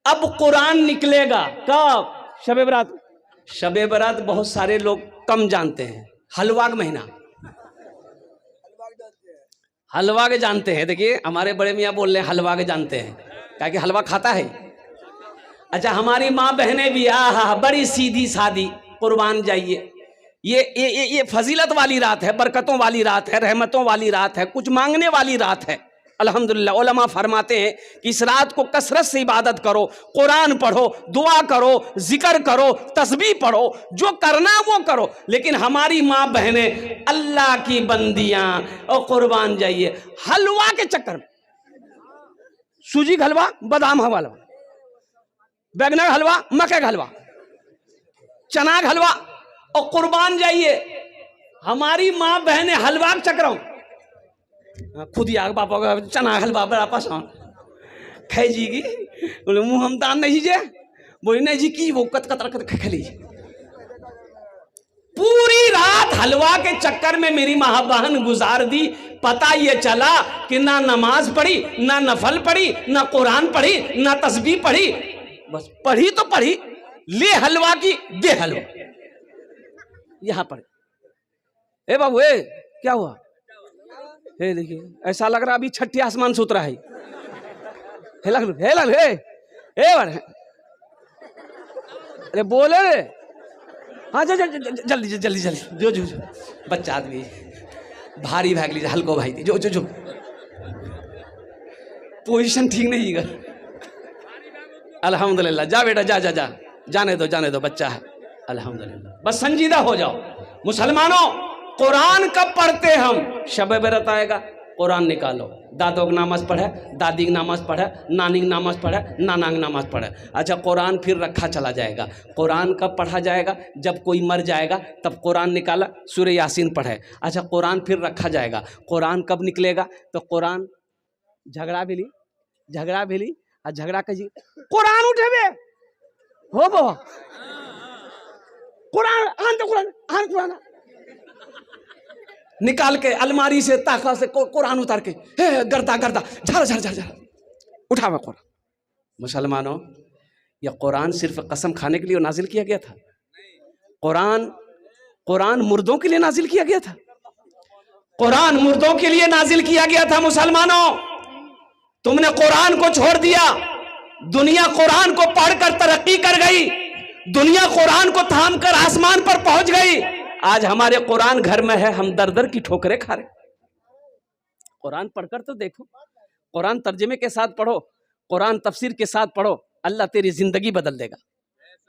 اب قرآن نکلے گا کب؟ شب برات۔ شب برات بہت سارے لوگ کم جانتے ہیں۔ حلوا کا مہینہ، حلوا کے جانتے ہیں۔ دیکھیے ہمارے بڑے میاں بول رہے ہیں حلوا کے جانتے ہیں، کیا کہ حلوا کھاتا ہے۔ اچھا ہماری ماں بہنیں بھی بڑی سیدھی سادی، قربان جائیے۔ یہ فضیلت والی رات ہے، برکتوں والی رات ہے، رحمتوں والی رات ہے، کچھ مانگنے والی رات ہے۔ الحمدللہ علماء فرماتے ہیں کہ اس رات کو کثرت سے عبادت کرو، قرآن پڑھو، دعا کرو، ذکر کرو، تسبیح پڑھو، جو کرنا وہ کرو۔ لیکن ہماری ماں بہنیں اللہ کی بندیاں اور قربان جائیے حلوا کے چکر میں، سوجی کا حلوا، بادام کا حلوا، بیگن کا حلوا، مکے کا حلوا، چنا کا حلوا، اور قربان جائیے ہماری ماں بہنیں حلوا کے چکروں خود ہی آگ پاپا کا چنا حلوا بڑا پسند کھائی جی گی، بولے منہ ہم دان نہیں جے، بولے نہیں جی کی وہ کت کت رکھت کھلی۔ پوری رات حلوا کے چکر میں میری ماں بہن گزار دی، پتہ یہ چلا کہ نہ نماز پڑھی، نہ نفل پڑھی، نہ قرآن پڑھی، نہ تسبیح پڑھی، بس پڑھی تو پڑھی، لے حلوا کی دے حلوا یہاں پر۔ اے بابو اے کیا ہوا؟ اے دیکھیے ایسا لگ رہا ابھی چھٹی آسمان سے اترا ہے۔ ارے بولے رے، ہاں جلدی جلدی جلدی جو بچہ آدمی بھاری بھاگ لیجیے، ہلکو بھائی تھی جو پوزیشن ٹھیک نہیں گا۔ الحمدللہ جا بیٹا جا جا جا، جانے دو بچہ ہے۔ الحمدللہ بس سنجیدہ ہو جاؤ مسلمانوں۔ قرآن کب پڑھتے ہم؟ شب برات آئے گا قرآن نکالو، دادوں کی نماز پڑھے، دادی کی نماز پڑھے، نانی کی نماز پڑھے، نانا کی نماز پڑھے۔ اچھا قرآن پھر رکھا چلا جائے گا۔ قرآن کب پڑھا جائے گا؟ جب کوئی مر جائے گا تب قرآن نکالا، سورہ یاسین پڑھے۔ اچھا قرآن پھر رکھا جائے گا۔ قرآن کب نکلے گا؟ تو قرآن جھگڑا بھی لی اور جھگڑا کا جی قرآن اٹھے بے ہو بو قرآن نکال کے الماری سے تاخا سے قرآن اتار کے گردا جھر اٹھا ہوا قرآن۔ مسلمانوں یہ قرآن صرف قسم کھانے کے لیے نازل کیا گیا تھا؟ قرآن مردوں کے لیے نازل کیا گیا تھا؟ قرآن مردوں کے لیے نازل کیا گیا تھا؟ مسلمانوں تم نے قرآن کو چھوڑ دیا، دنیا قرآن کو پڑھ کر ترقی کر گئی، دنیا قرآن کو تھام کر آسمان پر پہنچ گئی۔ آج ہمارے قرآن گھر میں ہے، ہم در در کی ٹھوکریں کھا رہے۔ قرآن پڑھ کر تو دیکھو، قرآن ترجمے کے ساتھ پڑھو، قرآن تفسیر کے ساتھ پڑھو، اللہ تیری زندگی بدل دے گا۔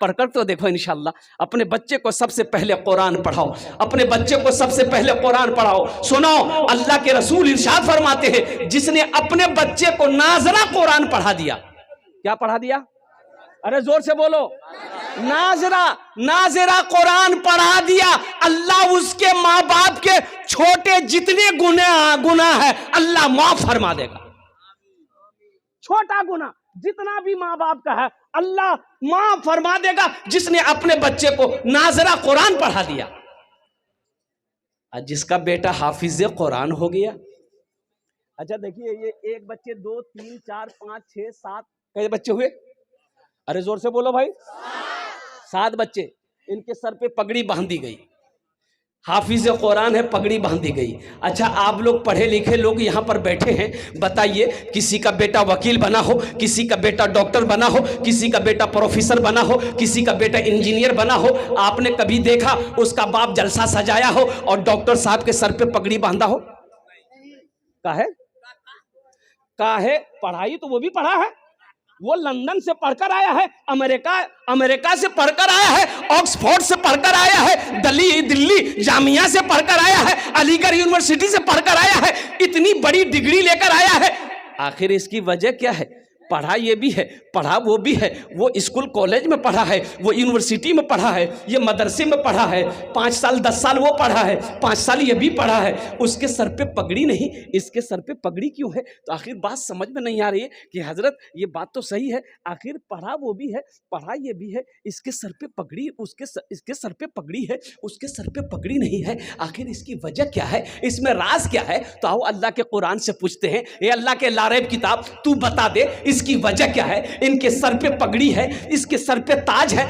پڑھ کر تو دیکھو انشاءاللہ۔ اپنے بچے کو سب سے پہلے قرآن پڑھاؤ، اپنے بچے کو سب سے پہلے قرآن پڑھاؤ۔ سنو اللہ کے رسول ارشاد فرماتے ہیں جس نے اپنے بچے کو ناظرہ قرآن پڑھا دیا، کیا پڑھا دیا؟ ارے زور سے بولو، ناظرہ قرآن پڑھا دیا، اللہ اس کے ماں باپ کے چھوٹے جتنے گناہ ہے اللہ معاف فرما دے گا۔ چھوٹا گناہ جتنا بھی ماں باپ کا ہے اللہ معاف فرما دے گا جس نے اپنے بچے کو ناظرہ قرآن پڑھا دیا۔ جس کا بیٹا حافظ قرآن ہو گیا، اچھا دیکھیے یہ ایک بچے 2 3 4 5 6 7 کئی بچے ہوئے؟ ارے زور سے بولو بھائی، 7 بچے، ان کے سر پہ پگڑی باندھی گئی، حافظ قرآن ہے، پگڑی باندھی گئی۔ اچھا آپ لوگ پڑھے لکھے لوگ یہاں پر بیٹھے ہیں، بتائیے کسی کا بیٹا وکیل بنا ہو، کسی کا بیٹا ڈاکٹر بنا ہو، کسی کا بیٹا پروفیسر بنا ہو، کسی کا بیٹا انجینئر بنا ہو، آپ نے کبھی دیکھا اس کا باپ جلسہ سجایا ہو اور ڈاکٹر صاحب کے سر پہ پگڑی باندھا ہو؟ کاہے پڑھائی تو وہ بھی پڑھا ہے، وہ لندن سے پڑھ کر آیا ہے، امریکہ سے پڑھ کر آیا ہے، آکسفورڈ سے پڑھ کر آیا ہے، دلی جامعہ سے پڑھ کر آیا ہے، علی گڑھ یونیورسٹی سے پڑھ کر آیا ہے، اتنی بڑی ڈگری لے کر آیا ہے۔ آخر اس کی وجہ کیا ہے؟ پڑھا یہ بھی ہے، پڑھا وہ بھی ہے، وہ اسکول کالج میں پڑھا ہے، وہ یونیورسٹی میں پڑھا ہے، یہ مدرسے میں پڑھا ہے، 5 سال 10 سال وہ پڑھا ہے، 5 سال یہ بھی پڑھا ہے، اس کے سر پہ پگڑی نہیں، اس کے سر پہ پگڑی کیوں ہے؟ تو آخر بات سمجھ میں نہیں آ رہی ہے کہ حضرت یہ بات تو صحیح ہے، آخر پڑھا وہ بھی ہے، پڑھا یہ بھی ہے، اس کے سر پہ پگڑی، اس کے سر پہ پگڑی ہے، اس کے سر پہ پگڑی نہیں ہے، آخر اس کی وجہ کیا ہے؟ اس میں راز کیا ہے؟ تو آؤ اللہ کے قرآن سے پوچھتے ہیں، اے اللہ کے لا ریب کتاب تو بتا دے، اس اس کی وجہ کیا ہے؟ ان کے سر پہ پگڑی ہے، اس کے سر پہ تاج ہے۔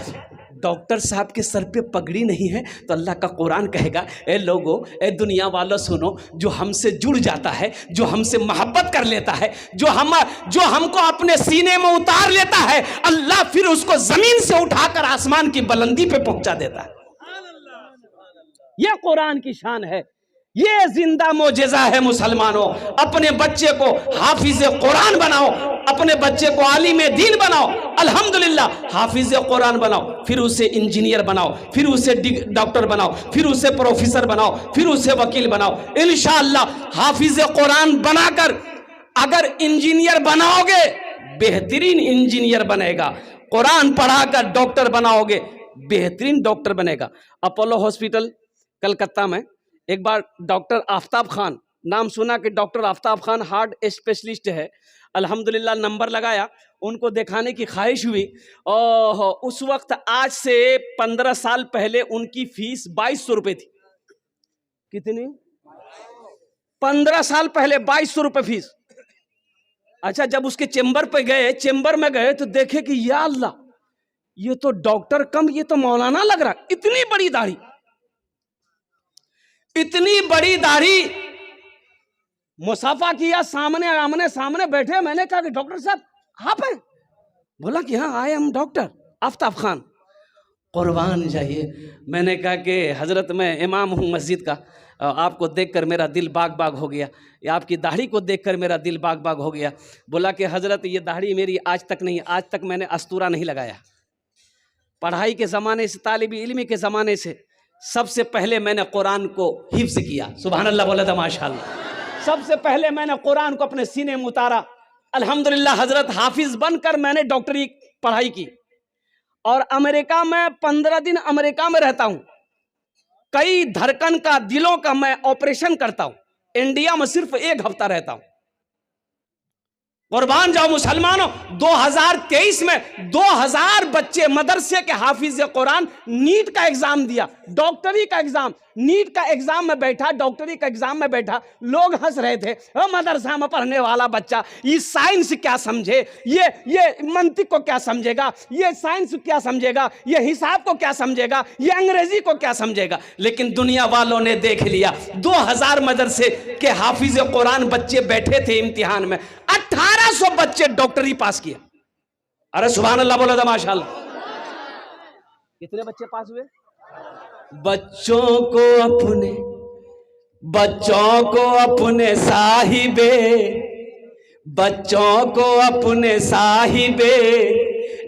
ڈاکٹر صاحب کے سر پہ پگڑی نہیں ہے تو اللہ کا قرآن کہے گا اے لوگو، اے دنیا والوں سنو، جو ہم سے جڑ جاتا ہے، جو ہم سے محبت کر لیتا ہے، جو ہم کو اپنے سینے میں اتار لیتا ہے، اللہ پھر اس کو زمین سے اٹھا کر آسمان کی بلندی پہ پہنچا دیتا ہے۔ یہ قرآن کی شان ہے، یہ زندہ معجزہ ہے۔ مسلمانوں، اپنے بچے کو حافظ قرآن بناؤ، اپنے بچے کو عالم دین بناؤ، الحمدللہ حافظ قرآن بناؤ، پھر اسے انجینئر بناؤ، پھر اسے ڈاکٹر بناؤ، پھر اسے پروفیسر بناؤ، پھر اسے وکیل بناؤ۔ انشاءاللہ حافظ قرآن بنا کر اگر انجینئر بناؤ گے، بہترین انجینئر بنے گا۔ قرآن پڑھا کر ڈاکٹر بناؤ گے، بہترین ڈاکٹر بنے گا۔ اپولو ہاسپٹل کلکتہ میں ایک بار ڈاکٹر آفتاب خان، نام سنا کہ ڈاکٹر آفتاب خان ہارٹ اسپیشلسٹ ہے، الحمدللہ نمبر لگایا، ان کو دکھانے کی خواہش ہوئی۔ اس وقت آج سے 15 سال پہلے ان کی فیس 2200 روپے تھی۔ کتنی؟ 15 سال پہلے 2200 روپے فیس۔ اچھا، جب اس کے چیمبر میں گئے تو دیکھے کہ یا اللہ، یہ تو ڈاکٹر کم، یہ تو مولانا لگ رہا، اتنی بڑی داڑھی، اتنی بڑی داڑھی۔ مصافحہ کیا، آمنے سامنے بیٹھے، میں نے کہا کہ ڈاکٹر صاحب آپ ہیں؟ بولا کہ ہاں، آئی ایم ڈاکٹر آفتاب خان۔ قربان جائیے۔ میں نے کہا کہ حضرت میں امام ہوں مسجد کا، آپ کو دیکھ کر میرا دل باغ باغ ہو گیا، یا آپ کی داڑھی کو دیکھ کر میرا دل باغ باغ ہو گیا۔ بولا کہ حضرت یہ داڑھی میری آج تک نہیں، آج تک میں نے استورا نہیں لگایا۔ پڑھائی کے زمانے سے، طالب علمی کے زمانے سے سب سے پہلے میں نے قرآن کو حفظ کیا۔ سبحان اللہ بولا تھا، ماشاءاللہ۔ سب سے پہلے میں نے قرآن کو اپنے سینے میں اتارا۔ الحمدللہ حضرت حافظ بن کر میں نے ڈاکٹری پڑھائی کی، اور امریکہ میں 15 دن امریکہ میں رہتا ہوں۔ کئی دھڑکن کا، دلوں کا میں آپریشن کرتا ہوں۔ انڈیا میں صرف 1 ہفتہ رہتا ہوں۔ قربان جاؤ مسلمانوں، 2023 میں 2000 بچے مدرسے کے حافظ قرآن نیٹ کا ایگزام دیا، ڈاکٹری کا ایگزام، نیٹ کا ایگزام میں بیٹھا، ڈاکٹری کا ایگزام میں بیٹھا، لوگ ہنس رہے تھے، مدرسہ میں پڑھنے والا بچہ یہ سائنس کیا سمجھے، یہ منطق کو کیا سمجھے گا، یہ سائنس کیا سمجھے گا، یہ حساب کو کیا سمجھے گا، یہ انگریزی کو کیا سمجھے گا۔ لیکن دنیا والوں نے دیکھ لیا، 2000 مدرسے کے حافظ قرآن بچے بیٹھے تھے امتحان میں، 1800 بچے ڈاکٹری پاس کیا۔ ارے سبحان اللہ بولا تھا، ماشاءاللہ۔ کتنے بچے پاس ہوئے؟ بچوں کو اپنے صاحب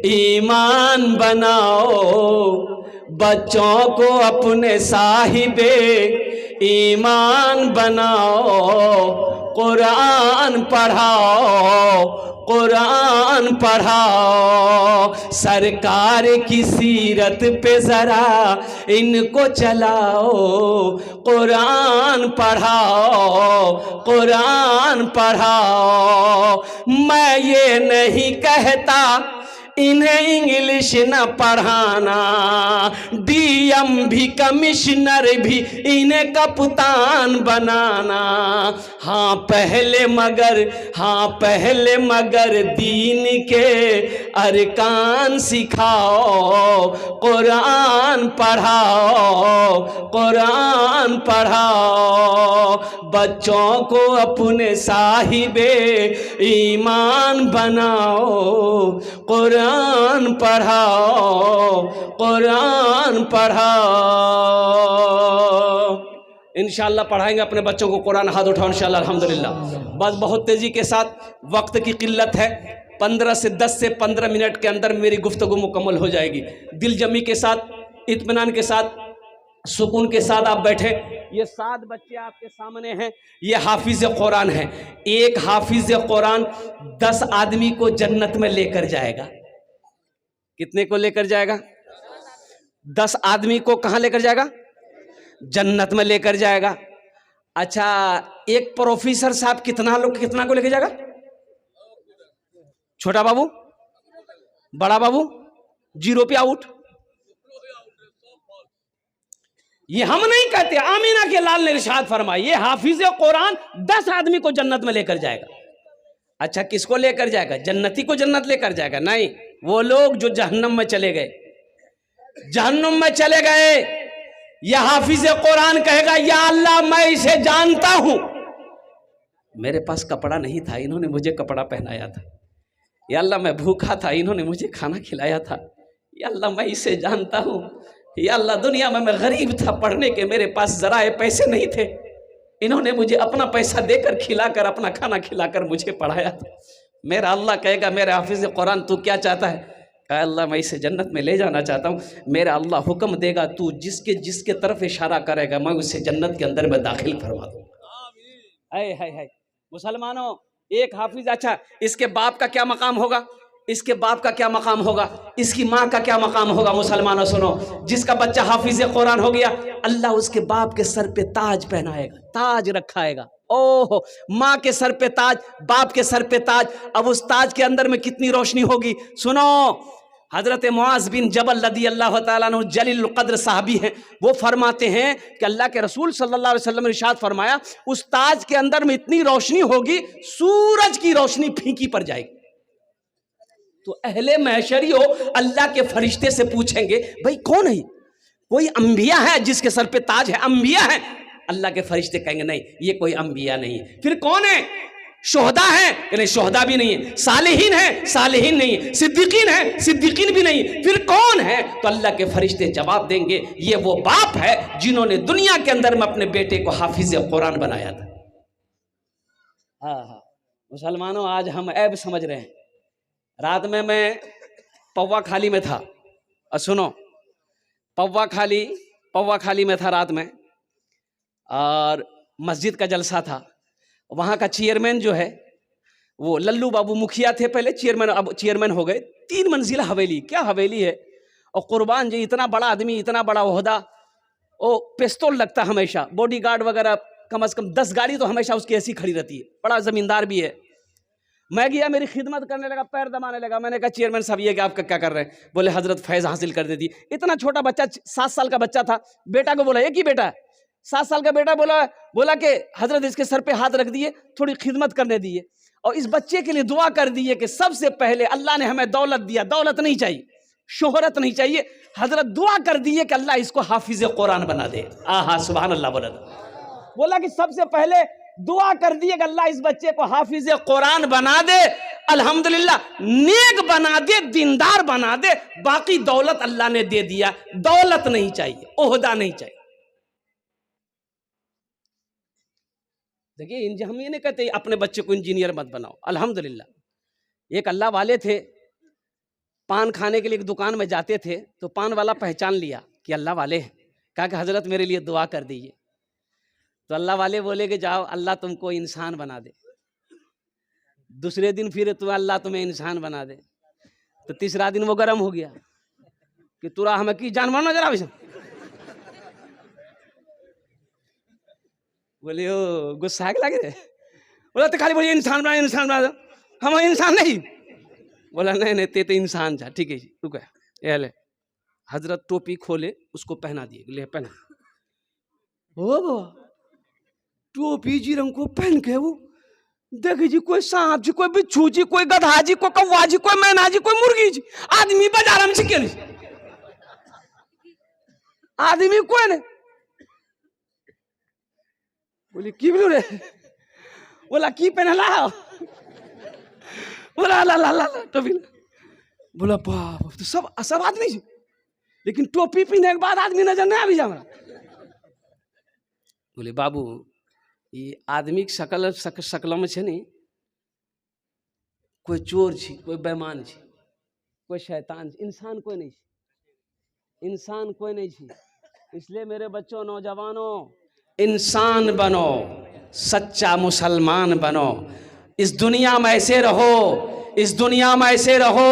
ایمان بناؤ، بچوں کو اپنے صاحب ایمان بناؤ، قرآن پڑھاؤ، سرکار کی سیرت پہ ذرا ان کو چلاؤ، قرآن پڑھاؤ۔ میں یہ نہیں کہتا انہیں انگلش نہ پڑھانا، ڈی ایم بھی کمشنر بھی انہیں کپتان بنانا، ہاں پہلے مگر دین کے ارکان سکھاؤ، قرآن پڑھاؤ، بچوں کو اپنے صاحب ایمان بناؤ، قرآن پڑھاؤ۔ انشاءاللہ پڑھائیں گے اپنے بچوں کو قرآن، ہاتھ اٹھاؤ انشاءاللہ الحمدللہ۔ بس بہت تیزی کے ساتھ، وقت کی قلت ہے، 10 سے 15 منٹ کے اندر میری گفتگو مکمل ہو جائے گی۔ دل جمی کے ساتھ، اطمینان کے ساتھ، سکون کے ساتھ آپ بیٹھے۔ یہ 7 بچے آپ کے سامنے ہیں، یہ حافظ قرآن ہیں۔ ایک حافظ قرآن 10 آدمی کو جنت میں لے کر جائے گا۔ کتنے کو لے کر جائے گا؟ 10 آدمی کو کہاں لے کر جائے گا؟ جنت میں لے کر جائے گا۔ اچھا، ایک پروفیسر صاحب کتنا کو لے کے جائے گا؟ چھوٹا بابو، بڑا بابو، 0 پہ آؤٹ۔ یہ ہم نہیں کہتے، آمینہ کے لال نے ارشاد فرمائی، یہ حافظ قرآن 10 آدمی کو جنت میں لے کر جائے گا۔ اچھا کس کو لے کر جائے گا؟ جنتی کو جنت لے کر جائے گا؟ نہیں، وہ لوگ جو جہنم میں چلے گئے، جہنم میں چلے گئے، یہ حافظ قرآن کہے گا یا اللہ میں اسے جانتا ہوں، میرے پاس کپڑا نہیں تھا، انہوں نے مجھے کپڑا پہنایا تھا، یا اللہ میں بھوکا تھا، انہوں نے مجھے کھانا کھلایا تھا، یا اللہ میں اسے جانتا ہوں، یا اللہ دنیا میں غریب تھا، پڑھنے کے میرے پاس ذرائع پیسے نہیں تھے، انہوں نے مجھے اپنا پیسہ دے کر کھلا کر، اپنا کھانا کھلا کر مجھے پڑھایا تھا۔ میرا اللہ کہے گا میرے حافظ قرآن تو کیا چاہتا ہے؟ کہ اللہ میں اسے جنت میں لے جانا چاہتا ہوں، میرا اللہ حکم دے گا تو جس کے طرف اشارہ کرے گا میں اسے جنت کے اندر میں داخل فرما دوں گا۔ اے ہائے ہائے مسلمانوں، ایک حافظ، اچھا اس کے باپ کا کیا مقام ہوگا؟ اس کے باپ کا کیا مقام ہوگا؟ اس کی ماں کا کیا مقام ہوگا؟ مسلمانوں سنو، جس کا بچہ حافظ قرآن ہو گیا، اللہ اس کے باپ کے سر پہ تاج پہنائے گا، تاج رکھائے گا۔ اوہ، ماں کے سر پہ تاج، باپ کے سر پہ تاج، اب اس تاج کے اندر میں کتنی روشنی ہوگی؟ سنو، حضرت معاذ بن جبل رضی اللہ تعالیٰ عنہ جلیل القدر صحابی ہیں، وہ فرماتے ہیں کہ اللہ کے رسول صلی اللہ علیہ وسلم نے ارشاد فرمایا اس تاج کے اندر میں اتنی روشنی ہوگی سورج کی روشنی پھیکی پڑ جائے گی۔ تو اہل محشری ہو اللہ کے فرشتے سے پوچھیں گے بھئی کون ہے؟ کوئی انبیاء ہے جس کے سر پہ تاج ہے؟ انبیاء ہیں؟ اللہ کے فرشتے کہیں گے نہیں یہ کوئی انبیاء نہیں ہے۔ پھر کون ہے؟ شہداء ہیں کہ نہیں؟ شہداء بھی نہیں ہے۔ صالحین ہیں؟ صالحین نہیں ہے۔ صدیقین ہیں؟ صدیقین بھی نہیں۔ پھر کون ہے؟ تو اللہ کے فرشتے جواب دیں گے یہ وہ باپ ہے جنہوں نے دنیا کے اندر میں اپنے بیٹے کو حافظ قرآن بنایا تھا۔ مسلمانوں آج ہم عیب سمجھ رہے ہیں۔ رات میں پوا کھالی میں تھا، اور سنو پوا کھالی میں تھا رات میں، اور مسجد کا جلسہ تھا، وہاں کا چیئرمین جو ہے وہ للو بابو مکھیا تھے پہلے، چیئرمین، اب چیئرمین ہو گئے۔ 3 منزلہ حویلی، کیا حویلی ہے، اور قربان جی اتنا بڑا آدمی، اتنا بڑا عہدہ، وہ پستول لگتا ہمیشہ، باڈی گارڈ وغیرہ کم از کم 10 گاڑی تو ہمیشہ اس کی ایسی کھڑی رہتی ہے، بڑا زمیندار بھی ہے۔ میں گیا، میری خدمت کرنے لگا، پیر دبانے لگا، میں نے کہا چیئرمین صاحب یہ کہ آپ کا کیا کر رہے ہیں؟ بولے حضرت فیض حاصل کر دیتی۔ اتنا چھوٹا بچہ، 7 سال کا بچہ تھا، بیٹا کو بولا ایک ہی بیٹا ہے، 7 سال کا بیٹا، بولا کہ حضرت اس کے سر پہ ہاتھ رکھ دیے، تھوڑی خدمت کرنے دیے، اور اس بچے کے لیے دعا کر دیے کہ سب سے پہلے اللہ نے ہمیں دولت دیا، دولت نہیں چاہیے، شہرت نہیں چاہیے، حضرت دعا کر دیے کہ اللہ اس کو حافظ قرآن بنا دے۔ آہا سبحان اللہ، بولا کہ سب سے پہلے دعا کر دیے کہ اللہ اس بچے کو حافظ قرآن بنا دے، الحمدللہ نیک بنا دے، دیندار بنا دے، باقی دولت اللہ نے دے دیا، دولت نہیں چاہیے، عہدہ نہیں چاہیے۔ دیکھیے ہم یہ نہیں کہتے اپنے بچے کو انجینئر مت بناؤ، الحمدللہ ایک اللہ والے تھے، پان کھانے کے لیے ایک دکان میں جاتے تھے تو پان والا پہچان لیا کہ اللہ والے ہیں، کہا کہ حضرت میرے لیے دعا کر دیجیے، تو اللہ والے بولے کہ جاؤ اللہ تم کو انسان بنا دے۔ دوسرے دن پھر تو اللہ تمہیں انسان بنا دے، تو تیسرا دن وہ گرم ہو گیا کہ تورا ہمیں کی جانور نظر آوے، بولے غصہ لگے، بولا تو خالی بولے انسان بنا، انسان بنا، ہم انسان نہیں، بولا نہیں تے تو انسان تھا، ٹھیک ہے جی رکا، یہ لے حضرت ٹوپی کھولے اس کو پہنا دیے، لے پہنا، ٹوپی جی رنگ کو پہن کے وہ دیکھیں جی کوئی سانپ جی، کوئی بچھو جی، کوئی گدھا جی، کوئی کوا جی، کوئی مینا جی، کوئی مرغی جی، آدمی بازار میں سے کیا نہیں، آدمی کوئی نہیں، بولی کی بلو رہے، بولا کی پہنا لاؤ، بولا لا لا لا ٹوپی، بولا باپ تو سب آدمی جی، لیکن ٹوپی پہنے کے بعد آدمی نظر نہیں آبی جانا، بولے بابو یہ آدمی کی شکل میں چھے نہیں، کوئی چور چھی، کوئی بیمان چھی، کوئی شیطان چھی، انسان کوئی نہیں چھی، انسان کوئی نہیں چھی۔ اس لیے میرے بچوں، نوجوانوں، انسان بنو، سچا مسلمان بنو، اس دنیا میں ایسے رہو، اس دنیا میں ایسے رہو،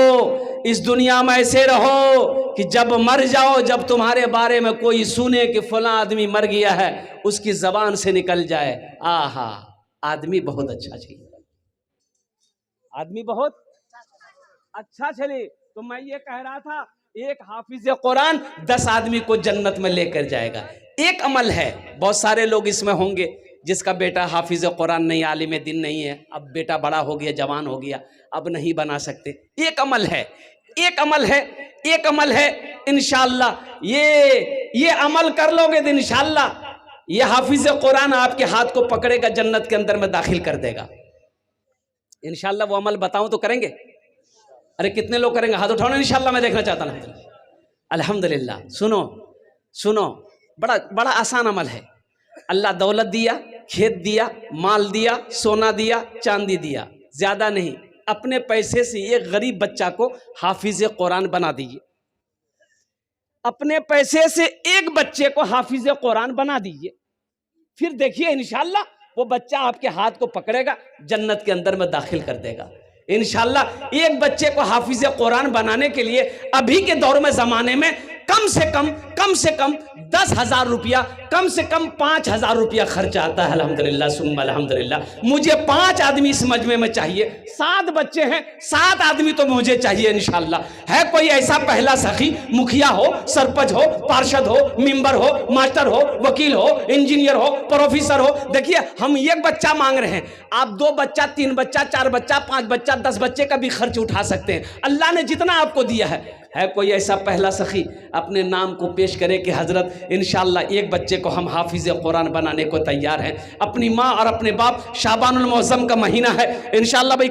اس دنیا میں ایسے رہو کہ جب مر جاؤ، جب تمہارے بارے میں کوئی سنے کہ فلاں آدمی مر گیا ہے، اس کی زبان سے نکل جائے آہا آدمی بہت اچھا چلی، آدمی بہت اچھا چلی۔ تو میں یہ کہہ رہا تھا ایک حافظ قرآن 10 آدمی کو جنت میں لے کر جائے گا۔ ایک عمل ہے، بہت سارے لوگ اس میں ہوں گے، جس کا بیٹا حافظ قرآن نہیں، عالم دین نہیں ہے، اب بیٹا بڑا ہو گیا، جوان ہو گیا، اب نہیں بنا سکتے. ایک عمل ہے، ایک عمل ہے، ایک عمل ہے، انشاءاللہ یہ عمل کر لو گے تو انشاءاللہ یہ حافظ قرآن آپ کے ہاتھ کو پکڑے گا، جنت کے اندر میں داخل کر دے گا. انشاءاللہ وہ عمل بتاؤں تو کریں گے؟ ارے کتنے لوگ کریں گے؟ ہاتھ اٹھاؤ نا، انشاءاللہ میں دیکھنا چاہتا ہوں. الحمدللہ. سنو بڑا آسان عمل ہے. اللہ دولت دیا، کھیت دیا، مال دیا، سونا دیا، چاندی دیا، زیادہ نہیں. اپنے پیسے سے ایک غریب بچہ کو حافظ قرآن بنا دیجئے. اپنے پیسے سے ایک بچے کو حافظ قرآن بنا دیجئے. پھر دیکھیے انشاءاللہ وہ بچہ آپ کے ہاتھ کو پکڑے گا، جنت کے اندر میں داخل کر دے گا. انشاءاللہ ایک بچے کو حافظ قرآن بنانے کے لیے ابھی کے دور میں زمانے میں کم سے کم 10,000 روپیہ، کم سے کم 5,000 روپیہ خرچ آتا ہے. الحمدللہ ثم الحمدللہ. مجھے 5 آدمی اس مجمع میں چاہیے، 7 بچے ہیں، 7 آدمی تو مجھے چاہیے انشاءاللہ. ہے کوئی ایسا پہلا سخی، مکھیا ہو، سرپنچ ہو، پارشد ہو، ممبر ہو، ماسٹر ہو، وکیل ہو، انجینئر ہو، پروفیسر ہو؟ دیکھیے ہم ایک بچہ مانگ رہے ہیں، آپ 2 بچہ، 3 بچہ، 4 بچہ، 5 بچہ، 10 بچے کا بھی خرچ اٹھا سکتے ہیں. اللہ نے جتنا آپ کو دیا ہے کوئی ایسا پہلا سخی اپنے نام کو پیش کرے کہ حضرت انشاءاللہ ایک بچے کو ہم حافظ قرآن بنانے کو تیار ہیں. اپنی ماں اور اپنے باپ، شعبان المعظم کا مہینہ ہے انشاءاللہ. بھائی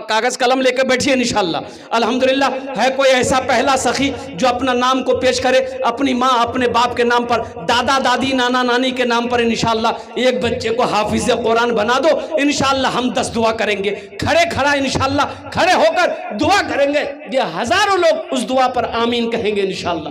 کاغذ قلم لے کے بیٹھیے انشاءاللہ. الحمدللہ. ہے کوئی ایسا پہلا سخی جو اپنا نام کو پیش کرے، اپنی ماں اپنے باپ کے نام پر، دادا دادی نانا نانی کے نام پر انشاءاللہ ایک بچے کو حافظ قرآن بنا دو. انشاءاللہ ہم 10 دعا کریں گے، کھڑا انشاءاللہ کھڑے ہو کر دعا کریں گے. یہ ہزاروں لوگ اس دعا پر آمین کہیں گے انشاءاللہ.